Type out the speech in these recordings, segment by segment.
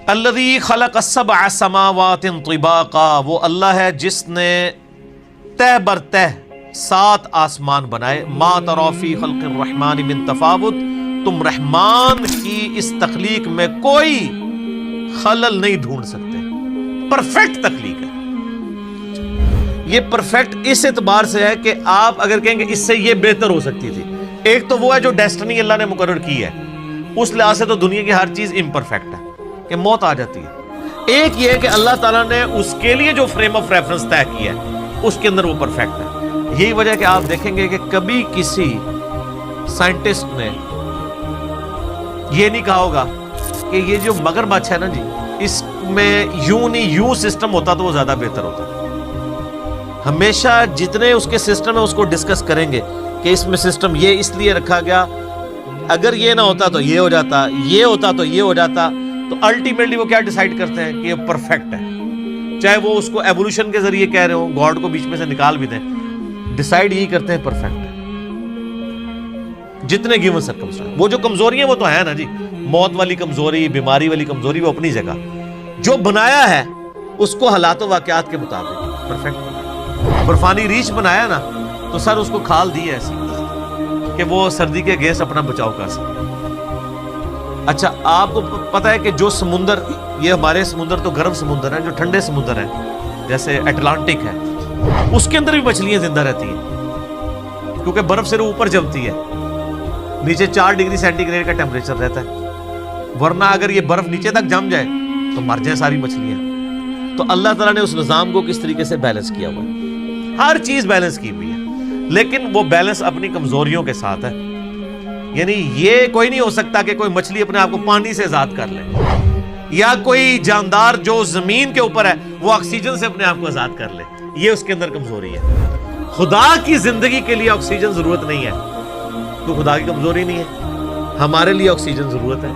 الذی خلق السبع سماوات طباقا، وہ اللہ ہے جس نے تہ بر تہ 7 آسمان بنائے. ما تری فی خلق الرحمن من تفاوت، تم رحمان کی اس تخلیق میں کوئی خلل نہیں ڈھونڈ سکتے. پرفیکٹ تخلیق ہے. یہ پرفیکٹ اس اعتبار سے ہے کہ آپ اگر کہیں گے اس سے یہ بہتر ہو سکتی تھی. ایک تو وہ ہے جو ڈیسٹنی اللہ نے مقرر کی ہے، اس لحاظ سے تو دنیا کی ہر چیز امپرفیکٹ ہے کہ موت آ جاتی ہے. ایک یہ ہے کہ اللہ تعالیٰ نے اس کے لیے جو فریم آف ریفرنس طے کیا ہے اس کے اندر وہ پرفیکٹ ہے. یہی وجہ کہ آپ دیکھیں گے کہ کبھی کسی سائنٹسٹ نے یہ نہیں کہا ہوگا کہ یہ جو مگرمچھ ہے نا جی، اس میں یوں نہیں یوں سسٹم ہوتا تو وہ زیادہ بہتر ہوتا. ہمیشہ جتنے اس کے سسٹم ہے اس کو ڈسکس کریں گے کہ اس میں سسٹم یہ اس لیے رکھا گیا، اگر یہ نہ ہوتا تو یہ ہو جاتا، یہ ہوتا تو یہ ہو جاتا. تو الٹیمیٹلی وہ کیا ڈیسائیڈ کرتے ہیں کہ یہ پرفیکٹ ہے. چاہے وہ اس کو ایوولوشن کے ذریعے کہہ رہے ہوں، گاڈ کو بیچ میں سے نکال بھی دیں، ڈیسائیڈ یہی کرتے ہیں پرفیکٹ ہے. جتنے گیون سرکمسٹانس، وہ جو کمزوری ہیں وہ تو ہے نا جی، موت والی کمزوری، بیماری والی کمزوری، وہ اپنی جگہ. جو بنایا ہے اس کو حالات و واقعات کے مطابق پرفیکٹ. برفانی ریچھ بنایا نا تو سر اس کو کھال دی ہے ایسی کہ وہ سردی کے گیس اپنا بچاؤ کر سکے. اچھا آپ کو پتا ہے کہ جو سمندر، یہ ہمارے سمندر تو گرم سمندر ہے، جو ٹھنڈے سمندر ہیں جیسے اٹلانٹک ہے، اس کے اندر بھی مچھلیاں زندہ رہتی ہیں کیونکہ برف سے اوپر جمتی ہے. نیچے 4 ڈگری سینٹی گریڈ کا ٹیمپریچر رہتا ہے، ورنہ اگر یہ برف نیچے تک جم جائے تو مر جائیں ساری مچھلیاں. تو اللہ تعالیٰ نے اس نظام کو کس طریقے سے بیلنس کیا ہوا ہے. ہر چیز بیلنس کی ہوئی ہے، لیکن وہ بیلنس اپنی کمزوریوں کے ساتھ ہے. یعنی یہ کوئی نہیں ہو سکتا کہ کوئی مچھلی اپنے آپ کو پانی سے آزاد کر لے، یا کوئی جاندار جو زمین کے اوپر ہے وہ آکسیجن سے اپنے آپ کو آزاد کر لے. یہ اس کے اندر کمزوری ہے. خدا کی زندگی کے لیے آکسیجن ضرورت نہیں ہے، تو خدا کی کمزوری نہیں ہے. ہمارے لیے آکسیجن ضرورت ہے.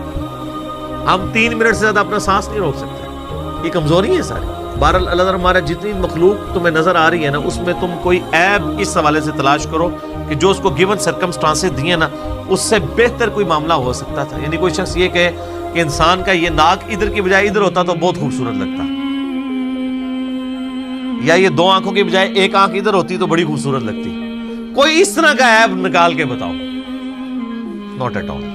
ہم 3 منٹ سے زیادہ اپنا سانس نہیں روک سکتے. یہ کمزوری ہے ساری. بہرحال اللہ تعالیٰ ہمارا جتنی مخلوق تمہیں نظر آ رہی ہے نا، اس میں تم کوئی عیب اس حوالے سے تلاش کرو کہ جو اس کو گیون سرکمسٹانسز دیے نا اس سے بہتر کوئی معاملہ ہو سکتا تھا. یعنی کوئی شخص یہ کہے کہ انسان کا یہ ناک ادھر کی بجائے ادھر ہوتا تو بہت خوبصورت لگتا، یا یہ 2 آنکھوں کی بجائے 1 آنکھ ادھر ہوتی تو بڑی خوبصورت لگتی. کوئی اس طرح کا عیب نکال کے بتاؤ. Not at all.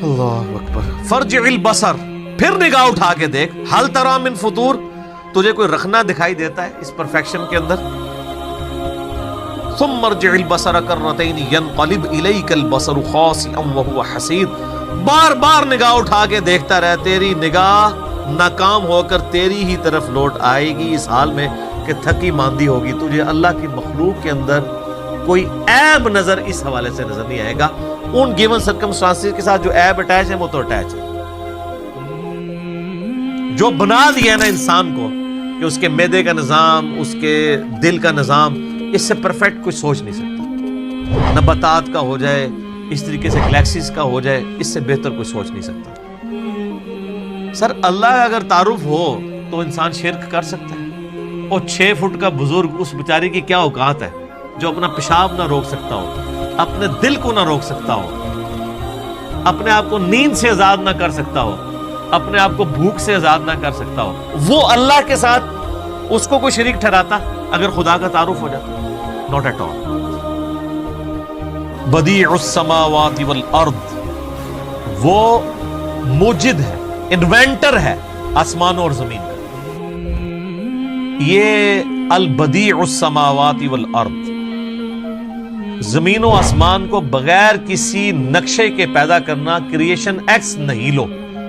اللہ اکبر. فرجع البصر، پھر نگاہ اٹھا کے دیکھ. ہل تری من فطور، تجھے کوئی رخنا دکھائی دیتا ہے اس پرفیکشن کے اندر؟ ثم ارجع البصر کرتین ينقلب الیک البصر خاسئا وهو حسیر. بار بار نگاہ اٹھا کے دیکھتا رہ، تیری نگاہ ناکام ہو کر تیری ہی طرف لوٹ آئے گی اس حال میں کہ تھکی ماندی ہوگی. تجھے اللہ کی مخلوق کے اندر کوئی عیب نظر اس حوالے سے نظر نہیں آئے گا. ان گیون سرکمسٹانسز کے ساتھ جو عیب اٹیچ ہے وہ تو اٹیچ ہے. جو بنا دیا ہے نا انسان کو کہ اس کے معدے کا نظام، اس کے دل کا نظام، اس سے پرفیکٹ کوئی سوچ نہیں سکتا. نباتات کا ہو جائے، اس طریقے سے گلیکسیز کا ہو جائے، اس سے بہتر کوئی سوچ نہیں سکتا. سر اللہ کا اگر تعارف ہو تو انسان شرک کر سکتا ہے. اور 6 فٹ کا بزرگ، اس بیچارے کی کیا اوقات ہے جو اپنا پیشاب نہ روک سکتا ہو، اپنے دل کو نہ روک سکتا ہو، اپنے آپ کو نیند سے آزاد نہ کر سکتا ہو، اپنے آپ کو بھوک سے آزاد نہ کر سکتا ہو. وہ اللہ کے ساتھ اس کو کوئی شریک ٹھہراتا اگر خدا کا تعارف ہو جاتا؟ Not at all. بدیع السماوات والارض، وہ موجد ہے، انوینٹر ہے آسمانوں اور زمین کا. یہ البدیع السماوات والارض، زمین و آسمان کو بغیر کسی نقشے کے پیدا کرنا، کریشن ایکس نہیلو،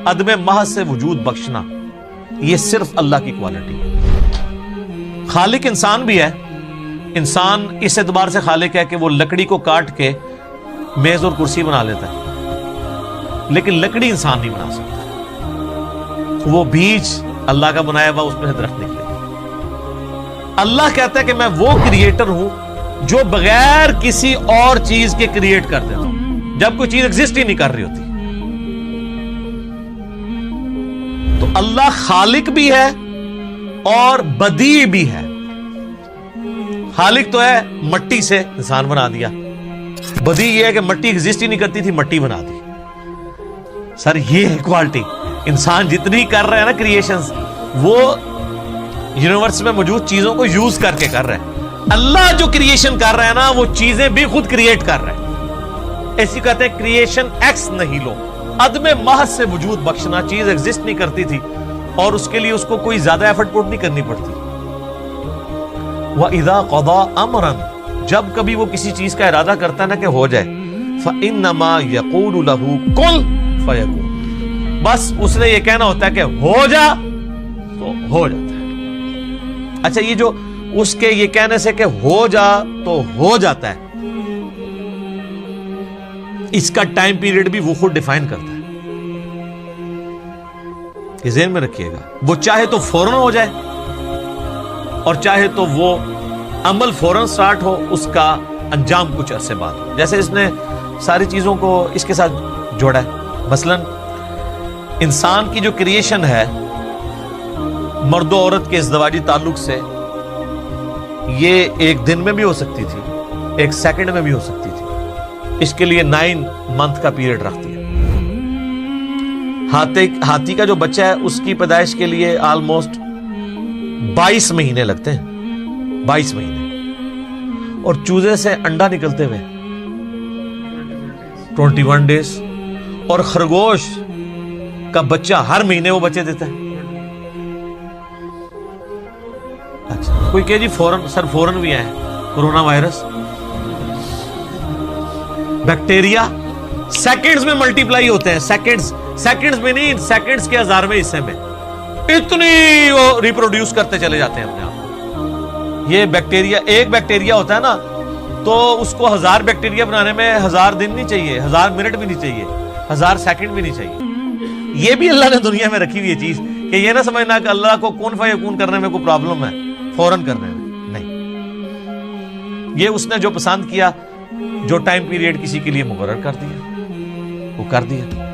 عدم محض سے وجود بخشنا، یہ صرف اللہ کی کوالٹی ہے. خالق انسان بھی ہے. انسان اس اعتبار سے خالق ہے کہ وہ لکڑی کو کاٹ کے میز اور کرسی بنا لیتا ہے، لیکن لکڑی انسان نہیں بنا سکتا. وہ بیج اللہ کا بنایا ہوا، اس میں سے درخت نکلے. اللہ کہتا ہے کہ میں وہ کریٹر ہوں جو بغیر کسی اور چیز کے کریٹ کر دیتا ہوں، جب کوئی چیز ایگزسٹ ہی نہیں کر رہی ہوتی. تو اللہ خالق بھی ہے اور بدیع بھی ہے. خالق تو ہے مٹی سے انسان بنا دیا، بدیع یہ ہے کہ مٹی ایگزسٹ ہی نہیں کرتی تھی، مٹی بنا دی. سر یہ ہے کوالٹی. انسان جتنی کر رہا ہے نا کریشنز، وہ یونیورس میں موجود چیزوں کو یوز کر کے کر رہا ہے. اللہ جو کریشن کر رہا ہے نا وہ چیزیں بھی خود کریٹ کر رہا ہے. ایسی کہتے ہیں کریشن ایکس نہیں لو، عدم محض سے وجود بخشنا. چیز ایگزسٹ نہیں کرتی تھی اور اس کے لیے اس کو کوئی زیادہ ایفرٹ پٹ نہیں کرنی پڑتی. وَإِذَا قَضَى أَمْرًا، جب کبھی وہ کسی چیز کا ارادہ کرتا ہے نا کہ ہو جائے، فَإِنَّمَا يَقُولُ لَهُ كُن فَيَكُونُ، بس اس نے یہ کہنا ہوتا ہے کہ ہو جا تو ہو جاتا ہے. اچھا یہ جو اس کے یہ کہنے سے کہ ہو جا تو ہو جاتا ہے، اس کا ٹائم پیریڈ بھی وہ خود ڈیفائن کرتا ہے. یہ ذہن میں رکھیے گا. وہ چاہے تو فوراً ہو جائے اور چاہے تو وہ عمل فوراً سٹارٹ ہو، اس کا انجام کچھ عرصے بعد ہو. جیسے اس نے ساری چیزوں کو اس کے ساتھ جوڑا ہے. مثلا انسان کی جو کریشن ہے مرد و عورت کے ازدواجی تعلق سے، یہ ایک دن میں بھی ہو سکتی تھی، ایک سیکنڈ میں بھی ہو سکتی تھی. اس کے لیے 9 منتھ کا پیریڈ رکھتی ہے. ہاتھی کا جو بچہ ہے اس کی پیدائش کے لیے آلموسٹ 22 مہینے لگتے ہیں، 22 مہینے. اور چوزے سے انڈا نکلتے ہوئے 21 ڈیز. اور خرگوش کا بچہ ہر مہینے وہ بچے دیتا ہے. اچھا کوئی کہ جی فوراً، سر فوراً بھی آئے کورونا وائرس. بیکٹیریا سیکنڈز میں ملٹیپلائی ہوتے ہیں، سیکنڈز میں نہیں، سیکنڈز کے 1000ویں حصے میں اتنی وہ ریپروڈیوس کرتے چلے جاتے ہیں اپنے آپ. یہ بیکٹیریا، ایک بیکٹیریا ہوتا ہے نا تو اس کو 1000 بیکٹیریا بنانے میں 1000 دن نہیں چاہیے، 1000 منٹ بھی نہیں چاہیے، 1000 سیکنڈ بھی نہیں چاہیے. یہ بھی اللہ نے دنیا میں رکھی ہوئی ہے چیز کہ یہ نہ سمجھنا کہ اللہ کو کون فیکون کرنے میں کوئی پرابلم ہے فوراً کرنے میں، نہیں. یہ اس نے جو پسند کیا، جو ٹائم پیریڈ کسی کے لیے مقرر کر دیا وہ کر دیا.